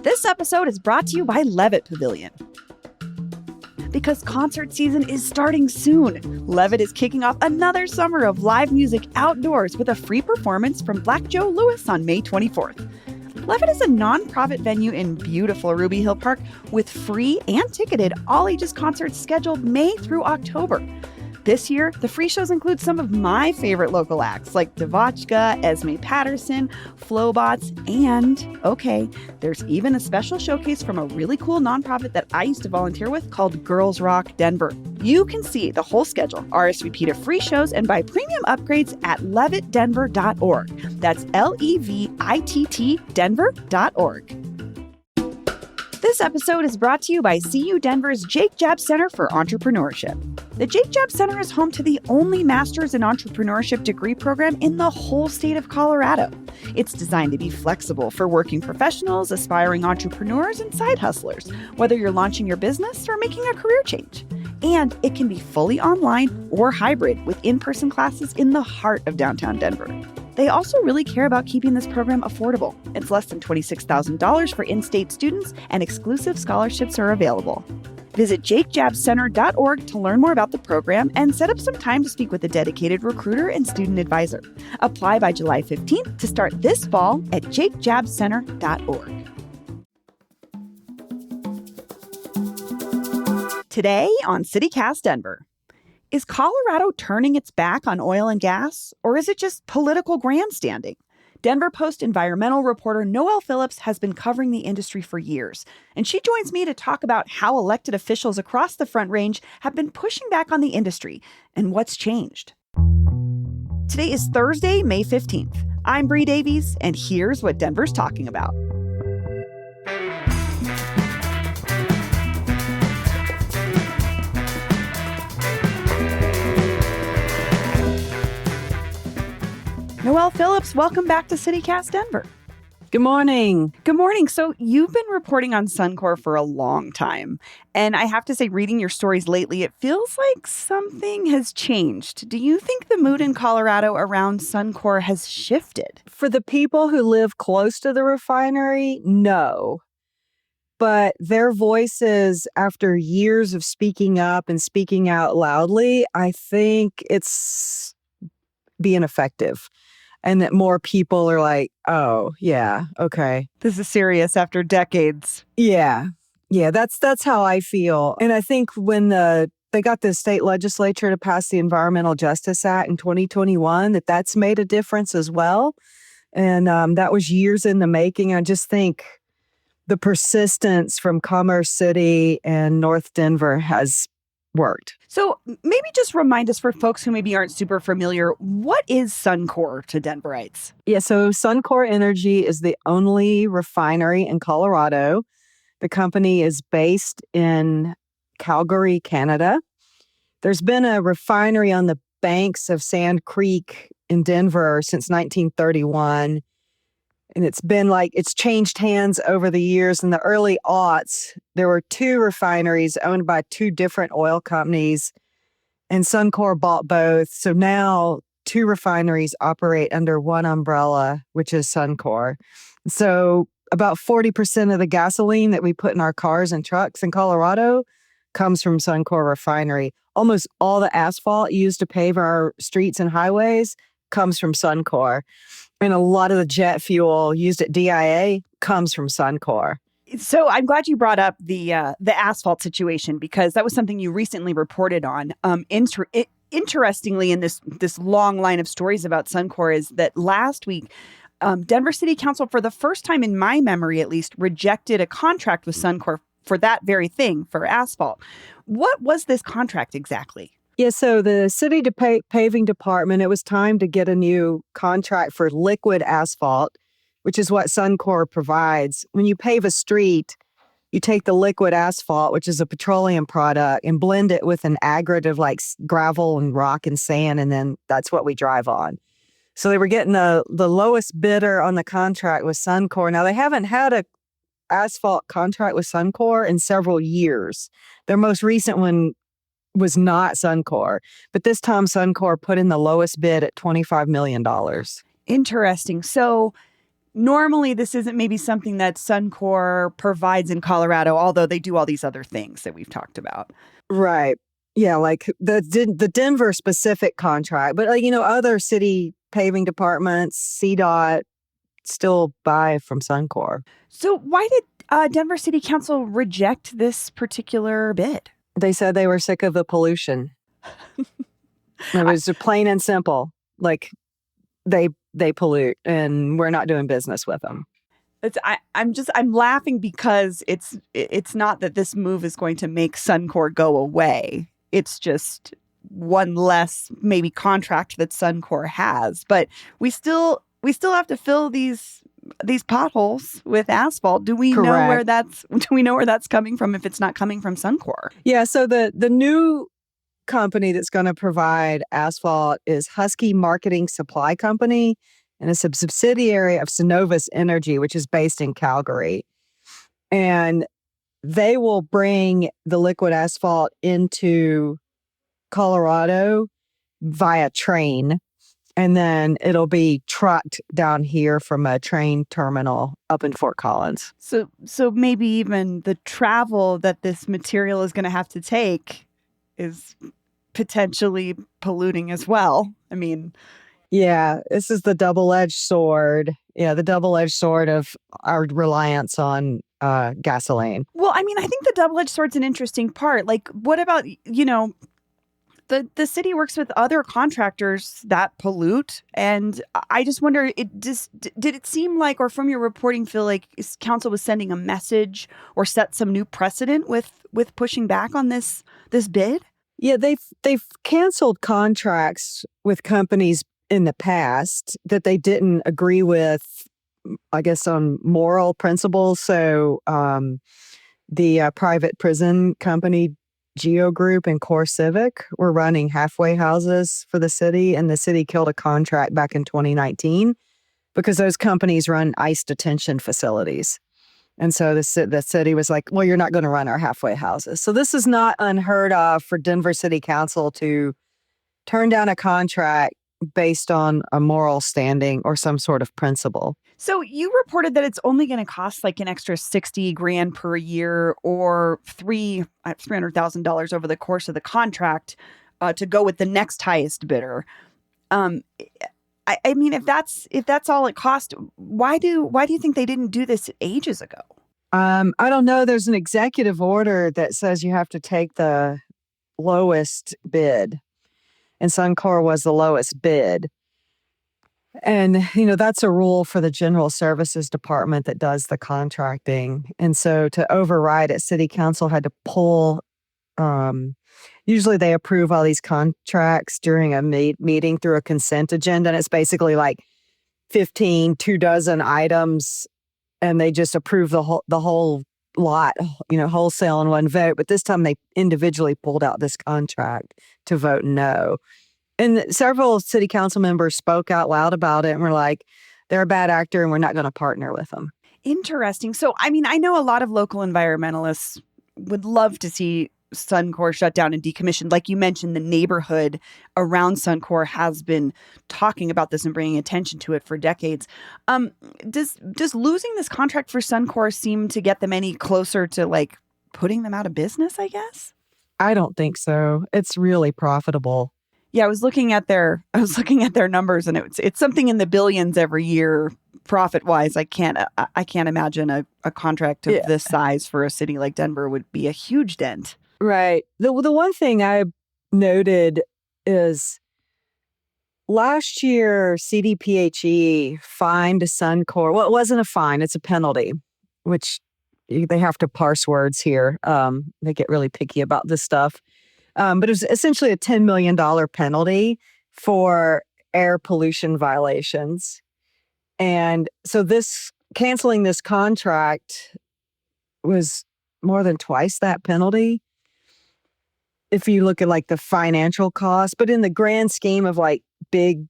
This episode is brought to you by Levitt Pavilion. Because concert season is starting soon, Levitt is kicking off another summer of live music outdoors with a free performance from Black Joe Lewis on May 24th. Levitt is a nonprofit venue in beautiful Ruby Hill Park with free and ticketed all-ages concerts scheduled May through October. This year, the free shows include some of my favorite local acts like Devotchka, Esme Patterson, Flowbots, and, okay, there's even a special showcase from a really cool nonprofit that I used to volunteer with called Girls Rock Denver. You can see the whole schedule, RSVP to free shows, and buy premium upgrades at levittdenver.org. That's Levitt Denver.org. This episode is brought to you by CU Denver's Jake Jab Center for Entrepreneurship. The Jake Jab Center is home to the only Master's in Entrepreneurship degree program in the whole state of Colorado. It's designed to be flexible for working professionals, aspiring entrepreneurs, and side hustlers, whether you're launching your business or making a career change. And it can be fully online or hybrid with in-person classes in the heart of downtown Denver. They also really care about keeping this program affordable. It's less than $26,000 for in-state students, and exclusive scholarships are available. Visit jakejabcenter.org to learn more about the program and set up some time to speak with a dedicated recruiter and student advisor. Apply by July 15th to start this fall at jakejabcenter.org. Today on CityCast Denver. Is Colorado turning its back on oil and gas, or is it just political grandstanding? Denver Post environmental reporter Noelle Phillips has been covering the industry for years, and she joins me to talk about how elected officials across the Front Range have been pushing back on the industry and what's changed. Today is Thursday, May 15th. I'm Bree Davies, and here's what Denver's talking about. Noelle Phillips, welcome back to CityCast Denver. Good morning. Good morning. So you've been reporting on Suncor for a long time. And I have to say, reading your stories lately, it feels like something has changed. Do you think the mood in Colorado around Suncor has shifted? For the people who live close to the refinery, no. But their voices, after years of speaking up and speaking out loudly, I think it's being effective. And that more people are like, oh, yeah, okay. This is serious after decades. Yeah, that's how I feel. And I think when they got the state legislature to pass the Environmental Justice Act in 2021, that's made a difference as well. And that was years in the making. I just think the persistence from Commerce City and North Denver has worked. So maybe just remind us, for folks who maybe aren't super familiar, what is Suncor to Denverites? Yeah, so Suncor Energy is the only refinery in Colorado. The company is based in Calgary, Canada. There's been a refinery on the banks of Sand Creek in Denver since 1931. And it's changed hands over the years. In the early aughts, there were two refineries owned by two different oil companies, and Suncor bought both. So now two refineries operate under one umbrella, which is Suncor. So about 40% of the gasoline that we put in our cars and trucks in Colorado comes from Suncor refinery. Almost all the asphalt used to pave our streets and highways comes from Suncor. And a lot of the jet fuel used at DIA comes from Suncor. So I'm glad you brought up the asphalt situation, because that was something you recently reported on. Interestingly, in this long line of stories about Suncor, is that last week, Denver City Council, for the first time in my memory at least, rejected a contract with Suncor for that very thing, for asphalt. What was this contract exactly? Yeah, so the city paving department, it was time to get a new contract for liquid asphalt, which is what Suncor provides. When you pave a street, you take the liquid asphalt, which is a petroleum product, and blend it with an aggregate of like gravel and rock and sand, and then that's what we drive on. So they were getting the lowest bidder on the contract with Suncor. Now, they haven't had a asphalt contract with Suncor in several years. Their most recent one was not Suncor, but this time Suncor put in the lowest bid at $25 million. Interesting. So Normally, this isn't maybe something that Suncor provides in Colorado, although they do all these other things that we've talked about. Right. Yeah, like the Denver specific contract, but like, other city paving departments, CDOT still buy from Suncor. So why did Denver City Council reject this particular bid? They said they were sick of the pollution. It was plain and simple. Like they pollute and we're not doing business with them. I'm laughing because it's not that this move is going to make Suncor go away. It's just one less maybe contract that Suncor has, but we still have to fill these potholes with asphalt. Do we know where that's coming from if it's not coming from Suncor? Yeah, so the new company that's going to provide asphalt is Husky Marketing Supply Company, and it's a subsidiary of Synovus Energy, which is based in Calgary. And they will bring the liquid asphalt into Colorado via train, and then it'll be trucked down here from a train terminal up in Fort Collins. So maybe even the travel that this material is going to have to take is potentially polluting as well. I mean, yeah, this is the double-edged sword. Yeah, the double-edged sword of our reliance on gasoline. Well, I mean, I think the double-edged sword's an interesting part. Like, what about, the city works with other contractors that pollute, and I just wonder, did it seem like, or from your reporting, feel like council was sending a message or set some new precedent with pushing back on this bid? Yeah, they've canceled contracts with companies in the past that they didn't agree with, I guess, on moral principles. So the private prison company Geo Group and Core Civic were running halfway houses for the city, and the city killed a contract back in 2019 because those companies run ICE detention facilities. And so the city was like, well, you're not going to run our halfway houses. So this is not unheard of for Denver City Council to turn down a contract based on a moral standing or some sort of principle. So you reported that it's only going to cost like an extra $60,000 per year, or $300,000 over the course of the contract to go with the next highest bidder. I mean, if that's all it cost, why do you think they didn't do this ages ago? I don't know. There's an executive order that says you have to take the lowest bid, and Suncor was the lowest bid. And, that's a rule for the General Services Department that does the contracting. And so to override it, City Council had to pull. Usually they approve all these contracts during a meeting through a consent agenda. And it's basically like 24 items, and they just approve the whole lot, wholesale in one vote. But this time they individually pulled out this contract to vote no. And several city council members spoke out loud about it and were like, they're a bad actor and we're not going to partner with them. Interesting. So, I mean, I know a lot of local environmentalists would love to see Suncor shut down and decommissioned. Like you mentioned, the neighborhood around Suncor has been talking about this and bringing attention to it for decades. Does losing this contract for Suncor seem to get them any closer to like putting them out of business, I guess? I don't think so. It's really profitable. Yeah, I was looking at their numbers, and it's something in the billions every year profit wise. I can't imagine a contract of this size for a city like Denver would be a huge dent. Right. The one thing I noted is last year CDPHE fined Suncor. Well, it wasn't a fine; it's a penalty, which they have to parse words here. They get really picky about this stuff. But it was essentially a $10 million penalty for air pollution violations. And so canceling this contract was more than twice that penalty, if you look at like the financial cost. But in the grand scheme of like big,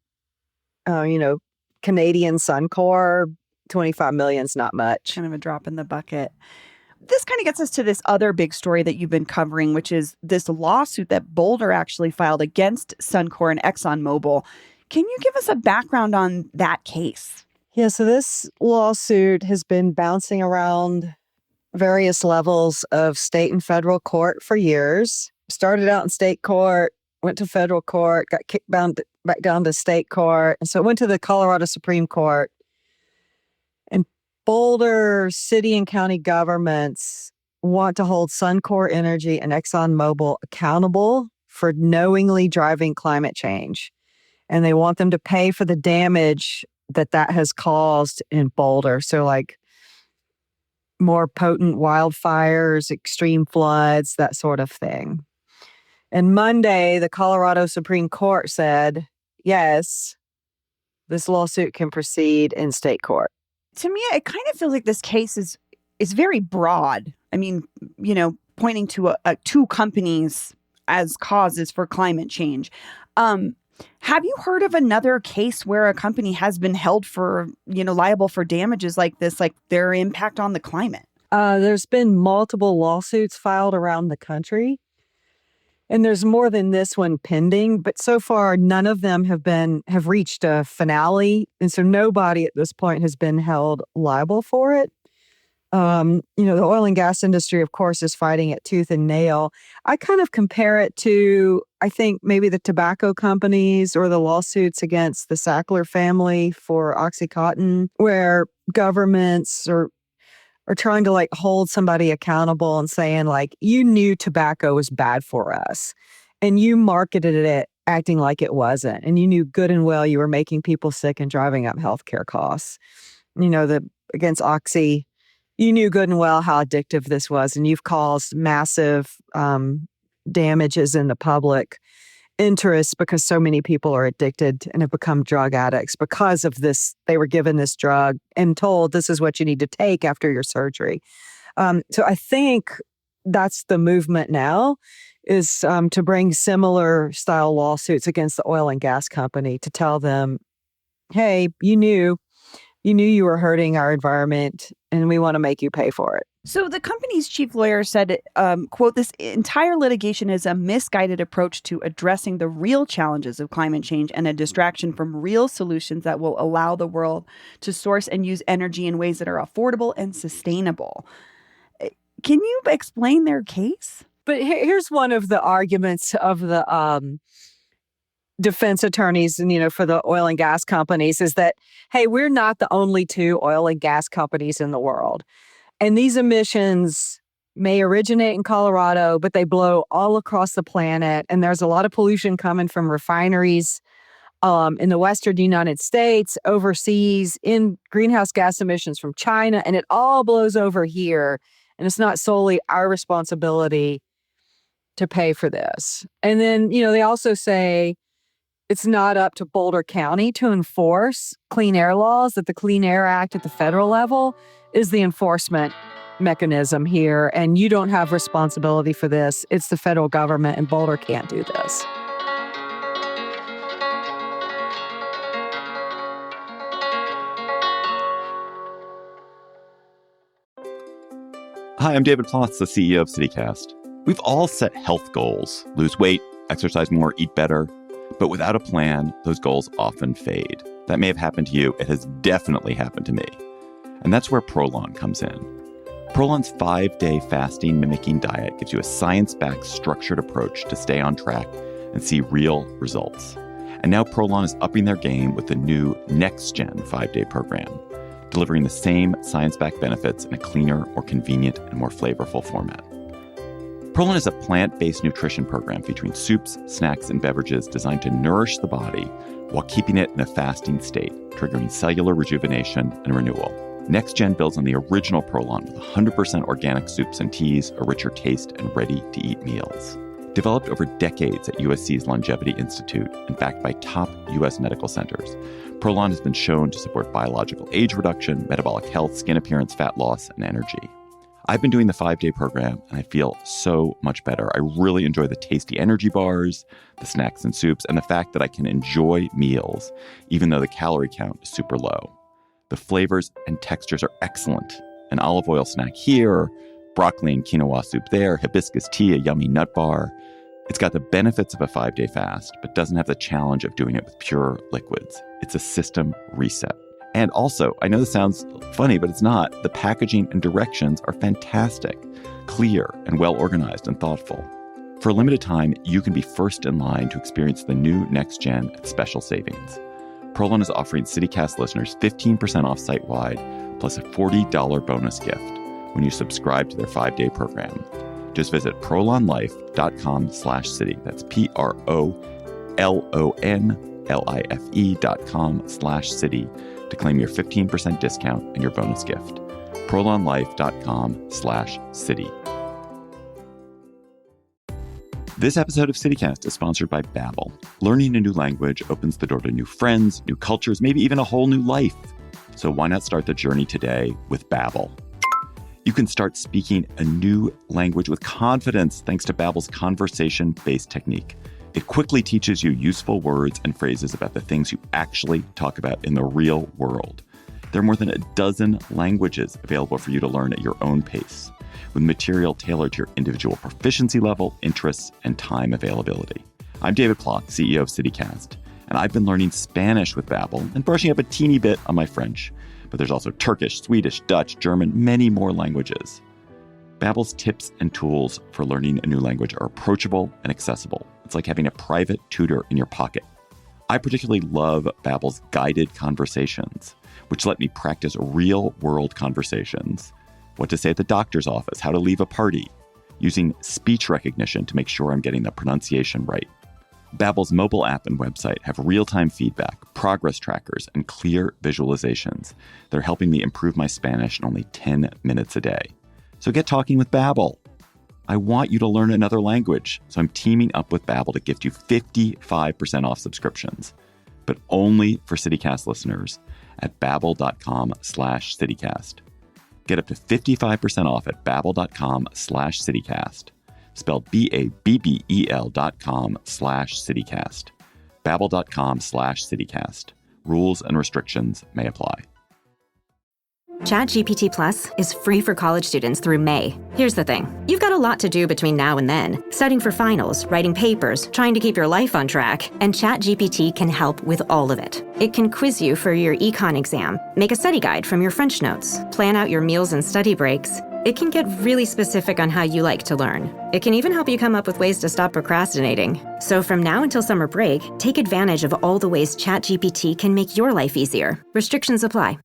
Canadian Suncor, $25 million is not much. Kind of a drop in the bucket. This kind of gets us to this other big story that you've been covering, which is this lawsuit that Boulder actually filed against Suncor and ExxonMobil. Can you give us a background on that case? Yeah, so this lawsuit has been bouncing around various levels of state and federal court for years. Started out in state court, went to federal court, got kicked back down to state court. And so it went to the Colorado Supreme Court. And Boulder city and county governments want to hold Suncor Energy and ExxonMobil accountable for knowingly driving climate change. And they want them to pay for the damage that has caused in Boulder. So like more potent wildfires, extreme floods, that sort of thing. And Monday, the Colorado Supreme Court said, yes, this lawsuit can proceed in state court. To me, it kind of feels like this case is very broad. I mean, pointing to two companies as causes for climate change. Have you heard of another case where a company has been held for, liable for damages like this, like their impact on the climate? There's been multiple lawsuits filed around the country, and there's more than this one pending. But so far, none of them have reached a finale, and so nobody at this point has been held liable for it. The oil and gas industry, of course, is fighting it tooth and nail. I kind of compare it to, I think, maybe the tobacco companies or the lawsuits against the Sackler family for OxyContin, where governments are trying to like hold somebody accountable and saying like, you knew tobacco was bad for us and you marketed it acting like it wasn't. And you knew good and well you were making people sick and driving up healthcare costs. Against Oxy, you knew good and well how addictive this was, and you've caused massive damages in the public interest because so many people are addicted and have become drug addicts because of this. They were given this drug and told this is what you need to take after your surgery. So I think that's the movement now, is to bring similar style lawsuits against the oil and gas company to tell them, hey, you knew you were hurting our environment and we want to make you pay for it. So the company's chief lawyer said, quote, this entire litigation is a misguided approach to addressing the real challenges of climate change and a distraction from real solutions that will allow the world to source and use energy in ways that are affordable and sustainable. Can you explain their case? But here's one of the arguments of the defense attorneys and, for the oil and gas companies is that, hey, we're not the only two oil and gas companies in the world. And these emissions may originate in Colorado, but they blow all across the planet. And there's a lot of pollution coming from refineries in the Western United States, overseas, in greenhouse gas emissions from China, and it all blows over here. And it's not solely our responsibility to pay for this. And then, they also say it's not up to Boulder County to enforce clean air laws, that the Clean Air Act at the federal level is the enforcement mechanism here, and you don't have responsibility for this. It's the federal government, and Boulder can't do this. Hi, I'm David Plotz, the CEO of CityCast. We've all set health goals: lose weight, exercise more, eat better. But without a plan, those goals often fade. That may have happened to you. It has definitely happened to me. And that's where Prolon comes in. Prolon's 5-day fasting mimicking diet gives you a science-backed, structured approach to stay on track and see real results. And now Prolon is upping their game with the new next-gen 5-day program, delivering the same science-backed benefits in a cleaner, more convenient, and more flavorful format. Prolon is a plant-based nutrition program featuring soups, snacks, and beverages designed to nourish the body while keeping it in a fasting state, triggering cellular rejuvenation and renewal. Next Gen builds on the original Prolon with 100% organic soups and teas, a richer taste, and ready-to-eat meals. Developed over decades at USC's Longevity Institute and backed by top U.S. medical centers, Prolon has been shown to support biological age reduction, metabolic health, skin appearance, fat loss, and energy. I've been doing the 5-day program, and I feel so much better. I really enjoy the tasty energy bars, the snacks and soups, and the fact that I can enjoy meals, even though the calorie count is super low. The flavors and textures are excellent. An olive oil snack here, broccoli and quinoa soup there, hibiscus tea, a yummy nut bar. It's got the benefits of a 5-day fast, but doesn't have the challenge of doing it with pure liquids. It's a system reset. And also, I know this sounds funny, but it's not. The packaging and directions are fantastic, clear and well organized and thoughtful. For a limited time, you can be first in line to experience the new Next Gen at special savings. Prolon is offering CityCast listeners 15% off site-wide, plus a $40 bonus gift when you subscribe to their 5-day program. Just visit prolonlife.com/city. That's PROLONLIFE.com/city to claim your 15% discount and your bonus gift. prolonlife.com/city. This episode of CityCast is sponsored by Babbel. Learning a new language opens the door to new friends, new cultures, maybe even a whole new life. So why not start the journey today with Babbel? You can start speaking a new language with confidence thanks to Babbel's conversation-based technique. It quickly teaches you useful words and phrases about the things you actually talk about in the real world. There are more than a dozen languages available for you to learn at your own pace, with material tailored to your individual proficiency level, interests, and time availability. I'm David Plock, CEO of CityCast, and I've been learning Spanish with Babbel and brushing up a teeny bit on my French. But there's also Turkish, Swedish, Dutch, German, many more languages. Babbel's tips and tools for learning a new language are approachable and accessible. It's like having a private tutor in your pocket. I particularly love Babbel's guided conversations, which let me practice real-world conversations. What to say at the doctor's office, how to leave a party, using speech recognition to make sure I'm getting the pronunciation right. Babbel's mobile app and website have real-time feedback, progress trackers, and clear visualizations. They're helping me improve my Spanish in only 10 minutes a day. So get talking with Babbel. I want you to learn another language, so I'm teaming up with Babbel to gift you 55% off subscriptions, but only for CityCast listeners at babbel.com/citycast. Get up to 55% off at babbel.com/citycast. Spelled BABBEL.com/citycast. Babbel.com/citycast. Rules and restrictions may apply. ChatGPT Plus is free for college students through May. Here's the thing. You've got a lot to do between now and then. Studying for finals, writing papers, trying to keep your life on track, and ChatGPT can help with all of it. It can quiz you for your econ exam, make a study guide from your French notes, plan out your meals and study breaks. It can get really specific on how you like to learn. It can even help you come up with ways to stop procrastinating. So from now until summer break, take advantage of all the ways ChatGPT can make your life easier. Restrictions apply.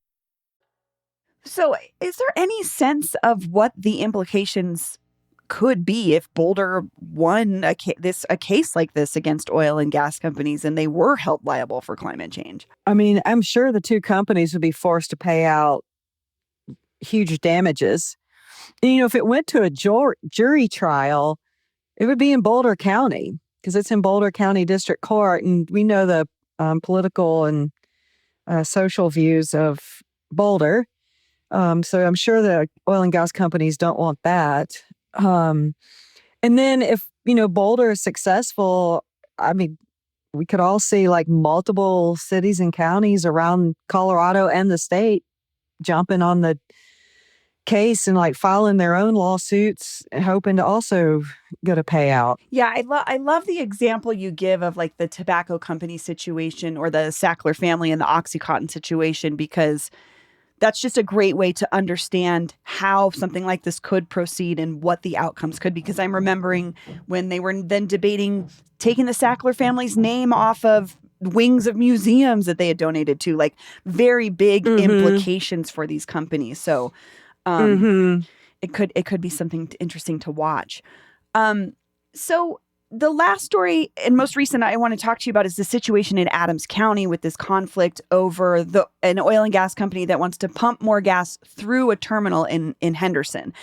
So, is there any sense of what the implications could be if Boulder won a case like this against oil and gas companies and they were held liable for climate change? I mean, I'm sure the two companies would be forced to pay out huge damages. And, if it went to a jury trial, it would be in Boulder County because it's in Boulder County District Court. And we know the political and social views of Boulder. So I'm sure the oil and gas companies don't want that. And then if, Boulder is successful, I mean, we could all see like multiple cities and counties around Colorado and the state jumping on the case and like filing their own lawsuits, hoping to also get a payout. Yeah, I love the example you give of like the tobacco company situation or the Sackler family and the OxyContin situation, because that's just a great way to understand how something like this could proceed and what the outcomes could be. Because I'm remembering when they were then debating taking the Sackler family's name off of wings of museums that they had donated to, like very big implications for these companies. So it could be something interesting to watch. So the last story and most recent I want to talk to you about is the situation in Adams County with this conflict over an oil and gas company that wants to pump more gas through a terminal in Henderson.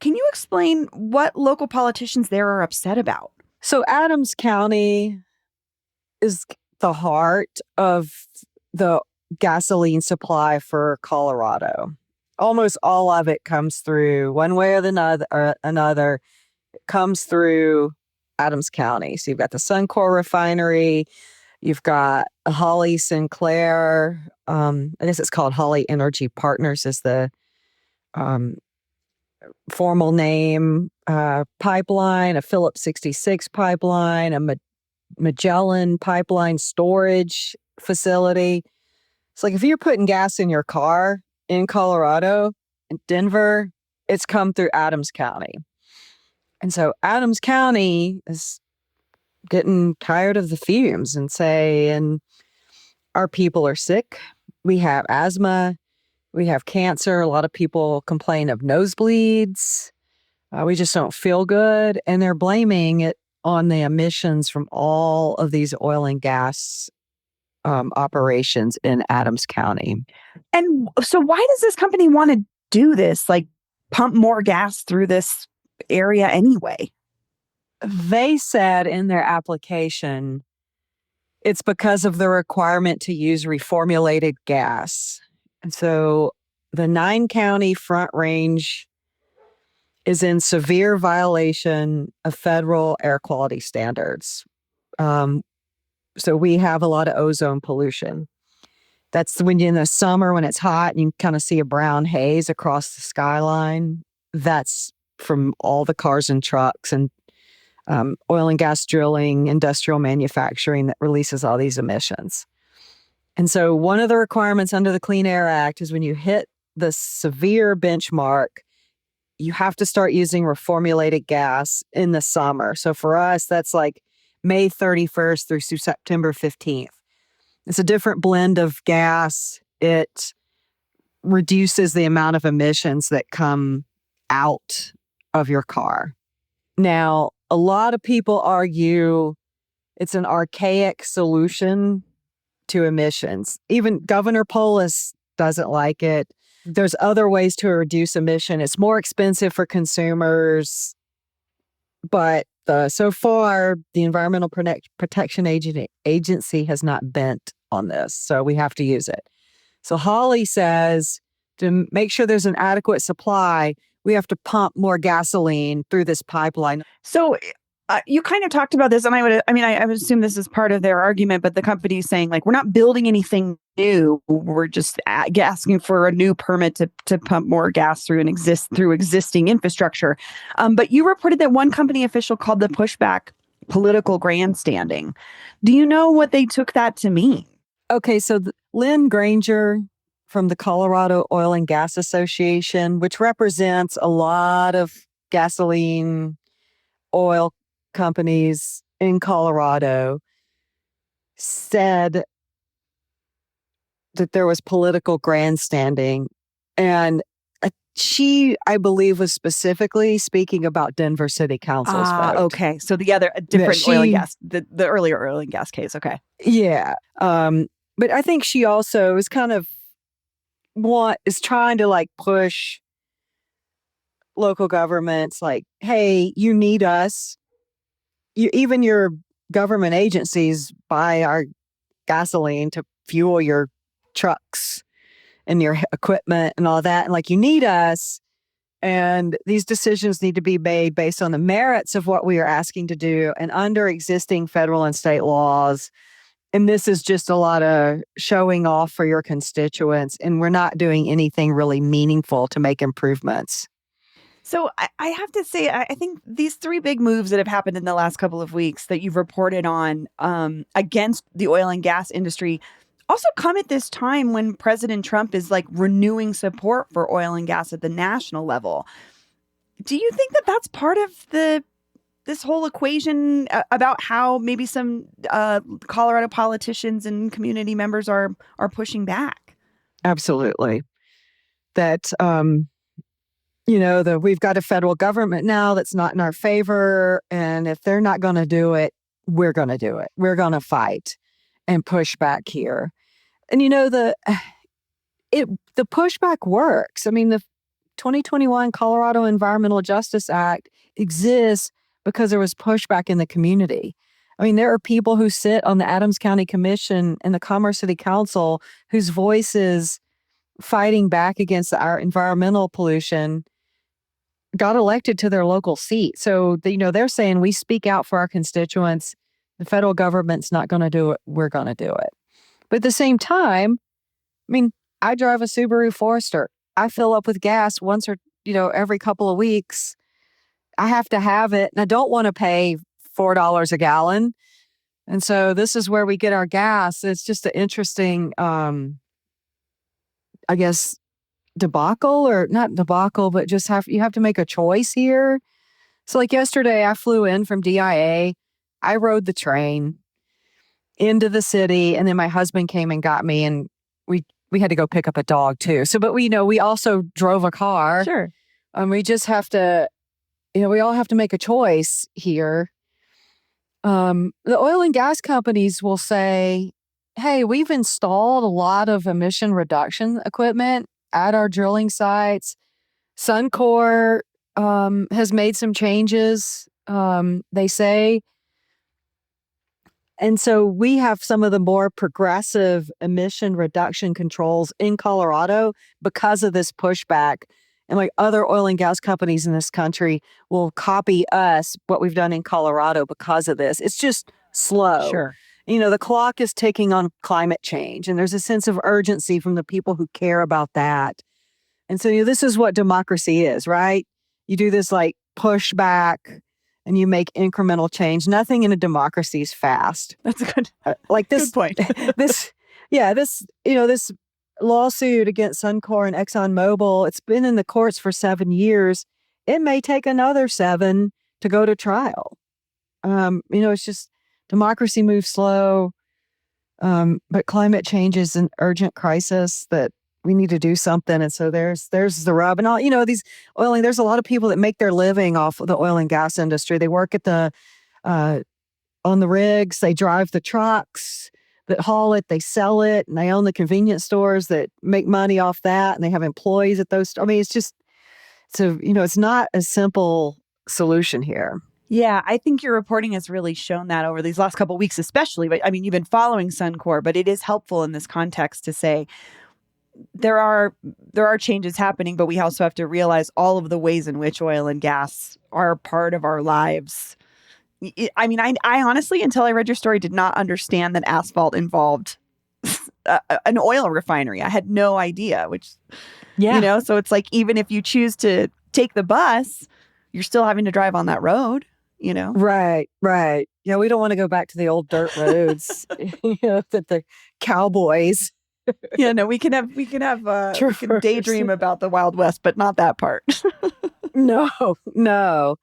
Can you explain what local politicians there are upset about? So Adams County is the heart of the gasoline supply for Colorado. Almost all of it comes through one way or another. It comes through Adams County. So you've got the Suncor refinery, you've got Holly Sinclair. I guess it's called Holly Energy Partners is the formal name. Pipeline, a Phillips 66 pipeline, a Magellan pipeline storage facility. It's like if you're putting gas in your car in Colorado, in Denver, it's come through Adams County. And so Adams County is getting tired of the fumes and saying our people are sick. We have asthma. We have cancer. A lot of people complain of nosebleeds. We just don't feel good. And they're blaming it on the emissions from all of these oil and gas operations in Adams County. And so why does this company want to do this? Like pump more gas through this area anyway? They said in their application, it's because of the requirement to use reformulated gas. And so the 9-county Front Range is in severe violation of federal air quality standards. So we have a lot of ozone pollution. That's when in the summer when it's hot and you kind of see a brown haze across the skyline. That's from all the cars and trucks and oil and gas drilling, industrial manufacturing that releases all these emissions. And so one of the requirements under the Clean Air Act is when you hit the severe benchmark, you have to start using reformulated gas in the summer. So for us, that's like May 31st through September 15th. It's a different blend of gas. It reduces the amount of emissions that come out of your car. Now, a lot of people argue it's an archaic solution to emissions. Even Governor Polis doesn't like it. There's other ways to reduce emission. It's more expensive for consumers. But so far, the Environmental Protection Agency has not bent on this. So we have to use it. So Holly says to make sure there's an adequate supply, we have to pump more gasoline through this pipeline. So you kind of talked about this, and I would assume this is part of their argument, but the company's saying, like, we're not building anything new. We're just asking for a new permit to pump more gas through existing infrastructure. But you reported that one company official called the pushback political grandstanding. Do you know what they took that to mean? Okay, so Lynn Granger from the Colorado Oil and Gas Association, which represents a lot of gasoline, oil companies in Colorado, said that there was political grandstanding. And she, I believe, was specifically speaking about Denver City Council's vote. Okay. So a different oil and gas, the earlier oil and gas case. Okay. Yeah. But I think she also is kind of is trying to like push local governments like, hey, you need us. Even your government agencies buy our gasoline to fuel your trucks and your equipment and all that. And like, you need us. And these decisions need to be made based on the merits of what we are asking to do and under existing federal and state laws. And this is just a lot of showing off for your constituents. And we're not doing anything really meaningful to make improvements. So I have to say, I think these three big moves that have happened in the last couple of weeks that you've reported on against the oil and gas industry also come at this time when President Trump is like renewing support for oil and gas at the national level. Do you think that that's part of this whole equation about how maybe some Colorado politicians and community members are pushing back? Absolutely. That, we've got a federal government now that's not in our favor. And if they're not going to do it, we're going to do it. We're going to fight and push back here. And, the pushback works. I mean, the 2021 Colorado Environmental Justice Act exists because there was pushback in the community. I mean, there are people who sit on the Adams County Commission and the Commerce City Council whose voices fighting back against our environmental pollution got elected to their local seat. So, they're saying we speak out for our constituents. The federal government's not going to do it. We're going to do it. But at the same time, I mean, I drive a Subaru Forester. I fill up with gas once or, every couple of weeks. I have to have it. And I don't want to pay $4 a gallon. And so this is where we get our gas. It's just an interesting I guess, debacle, or not debacle, but just you have to make a choice here. So like yesterday, I flew in from DIA. I rode the train into the city, and then my husband came and got me, and we had to go pick up a dog too. So, but we also drove a car. Sure. We just have to, we all have to make a choice here. The oil and gas companies will say, hey, we've installed a lot of emission reduction equipment at our drilling sites. Suncor has made some changes, they say. And so we have some of the more progressive emission reduction controls in Colorado because of this pushback. And like other oil and gas companies in this country will copy us, what we've done in Colorado because of this. It's just slow. Sure. The clock is ticking on climate change, and there's a sense of urgency from the people who care about that. And so this is what democracy is, right? You do this like pushback and you make incremental change. Nothing in a democracy is fast. That's a good, like this good point. this lawsuit against Suncor and ExxonMobil, it's been in the courts for 7 years. It may take another 7 to go to trial. It's just democracy moves slow, but climate change is an urgent crisis that we need to do something. And so there's the rub. And all, these there's a lot of people that make their living off of the oil and gas industry. They work at on the rigs, they drive the trucks that haul it, they sell it, and they own the convenience stores that make money off that, and they have employees at those. I mean, it's just, it's not a simple solution here. Yeah, I think your reporting has really shown that over these last couple of weeks, especially. But I mean, you've been following Suncor, but it is helpful in this context to say there are changes happening, but we also have to realize all of the ways in which oil and gas are part of our lives. I mean, I honestly, until I read your story, did not understand that asphalt involved an oil refinery. I had no idea, so it's like, even if you choose to take the bus, you're still having to drive on that road, Right. Yeah, we don't want to go back to the old dirt roads, that the cowboys. We can daydream about the Wild West, but not that part. No.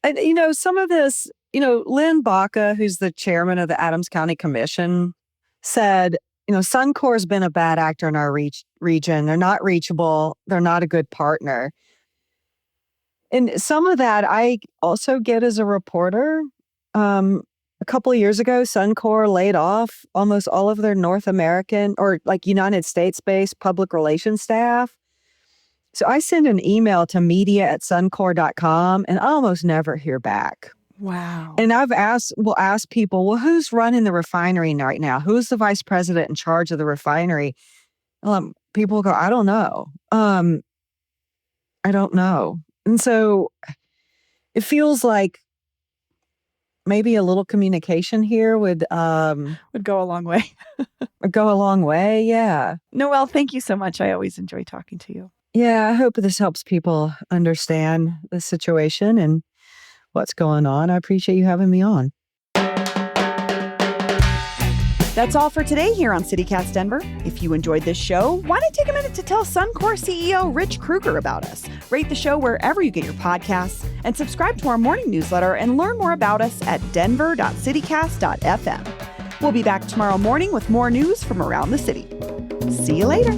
And, some of this, Lynn Baca, who's the chairman of the Adams County Commission, said, Suncor's been a bad actor in our region. They're not reachable. They're not a good partner. And some of that I also get as a reporter. A couple of years ago, Suncor laid off almost all of their North American or like United States-based public relations staff. So I send an email to media@suncor.com and I almost never hear back. Wow. And we'll ask people, well, who's running the refinery right now? Who's the vice president in charge of the refinery? People go, I don't know. I don't know. And so it feels like maybe a little communication here would go a long way. Go a long way, yeah. Noelle, thank you so much. I always enjoy talking to you. Yeah, I hope this helps people understand the situation and what's going on. I appreciate you having me on. That's all for today here on CityCast Denver. If you enjoyed this show, why not take a minute to tell Suncor CEO Rich Kruger about us? Rate the show wherever you get your podcasts and subscribe to our morning newsletter and learn more about us at denver.citycast.fm. We'll be back tomorrow morning with more news from around the city. See you later.